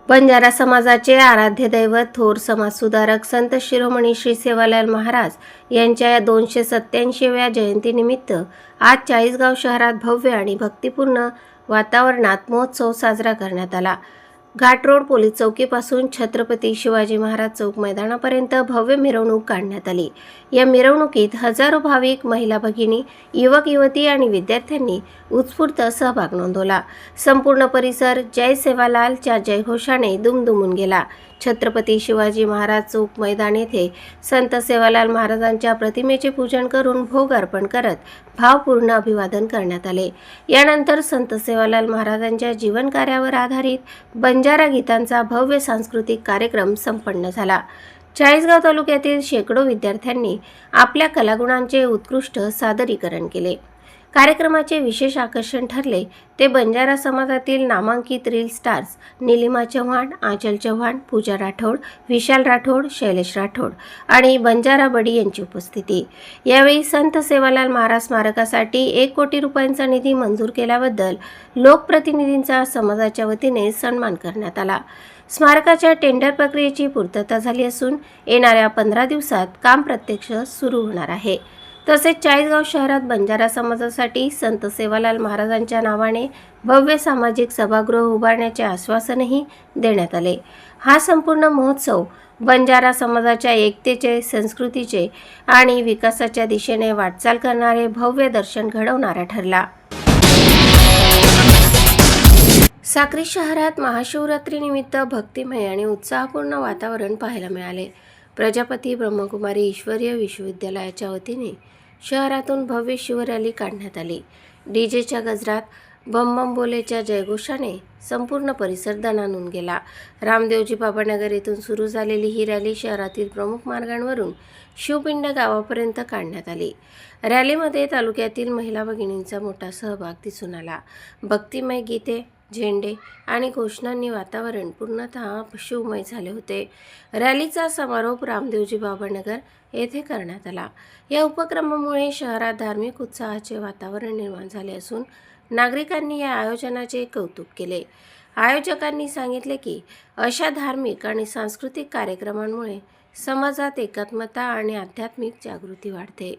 बंजारा समाजाचे आराध्य दैवत थोर समाजसुधारक संत शिरोमणी श्री सेवालाल महाराज यांच्या 287व्या जयंतीनिमित्त आज चाळीसगाव शहरात भव्य आणि भक्तिपूर्ण वातावरणात महोत्सव साजरा करण्यात आला। घाट रोड पोलीस चौकीपासून छत्रपती शिवाजी महाराज चौक मैदानापर्यंत भव्य मिरवणूक काढण्यात आली। या मिरवणुकीत हजारो भाविक, महिला भगिनी, युवक युवती आणि विद्यार्थ्यांनी उत्स्फूर्त सहभाग नोंदवला। संपूर्ण परिसर जय सेवालालच्या जयघोषाने दुमदुमून गेला। छत्रपती शिवाजी महाराज चौक मैदान येथे संत सेवालाल महाराजांच्या प्रतिमेचे पूजन करून भोग अर्पण करत भावपूर्ण अभिवादन करण्यात आले। यानंतर संत सेवालाल महाराजांच्या जीवन कार्यावर आधारित बंजारा गीतांचा भव्य सांस्कृतिक कार्यक्रम संपन्न झाला। चाळीसगाव तालुक्यातील शेकडो विद्यार्थ्यांनी आपल्या कलागुणांचे उत्कृष्ट सादरीकरण केले। कार्यक्रमाचे विशेष आकर्षण ठरले ते बंजारा समाजातील नामांकित रील स्टार्स नीलिमा चव्हाण, आंचल चव्हाण, पूजा राठोड, विशाल राठोड, शैलेश राठोड आणि बंजारा बडी यांची उपस्थिती। यावेळी संत सेवालाल महाराज स्मारकासाठी 1 कोटी रुपयांचा निधी मंजूर केल्याबद्दल लोकप्रतिनिधींचा समाजाच्या वतीने सन्मान करण्यात आला। स्मारकाच्या टेंडर प्रक्रियेची पूर्तता झाली असून येणाऱ्या 15 दिवसात काम प्रत्यक्ष सुरू होणार आहे। तसेच चाळीसगाव शहरात बंजारा समाजासाठी संत सेवालाल महाराजांच्या नावाने भव्य सामाजिक सभागृह उभारण्याचे आश्वासनही देण्यात आले। हा संपूर्ण महोत्सव बंजारा समाजाच्या एकतेचे, संस्कृतीचे आणि विकासाच्या दिशेने वाटचाल करणारे भव्य दर्शन घडवणारा ठरला। साक्री शहरात महाशिवरात्रीनिमित्त भक्तिमय आणि उत्साहपूर्ण वातावरण पाहायला मिळाले। प्रजापती ब्रह्मकुमारी ईश्वरीय विश्वविद्यालयाच्या वतीने शहरातून भव्य शिवरॅली काढण्यात आली। डीजेच्या गजरात, बम बम बोलेच्या जयघोषाने संपूर्ण परिसर दणाणून गेला। रामदेवजी बाबानगर येथून सुरू झालेली ही रॅली शहरातील प्रमुख मार्गांवरून शिवपिंड गावापर्यंत काढण्यात आली। रॅलीमध्ये तालुक्यातील महिला भगिनींचा मोठा सहभाग दिसून आला। भक्तिमय गीते, झेंडे आणि घोषणांनी वातावरण पूर्णतः शिवमय झाले होते। रॅलीचा समारोप रामदेवजी बाबानगर येथे करण्यात आला। या उपक्रमामुळे शहरात धार्मिक उत्साहाचे वातावरण निर्माण झाले असून नागरिकांनी या आयोजनाचे कौतुक केले। आयोजकांनी सांगितले की अशा धार्मिक आणि सांस्कृतिक कार्यक्रमांमुळे समाजात एकात्मता आणि आध्यात्मिक जागृती वाढते।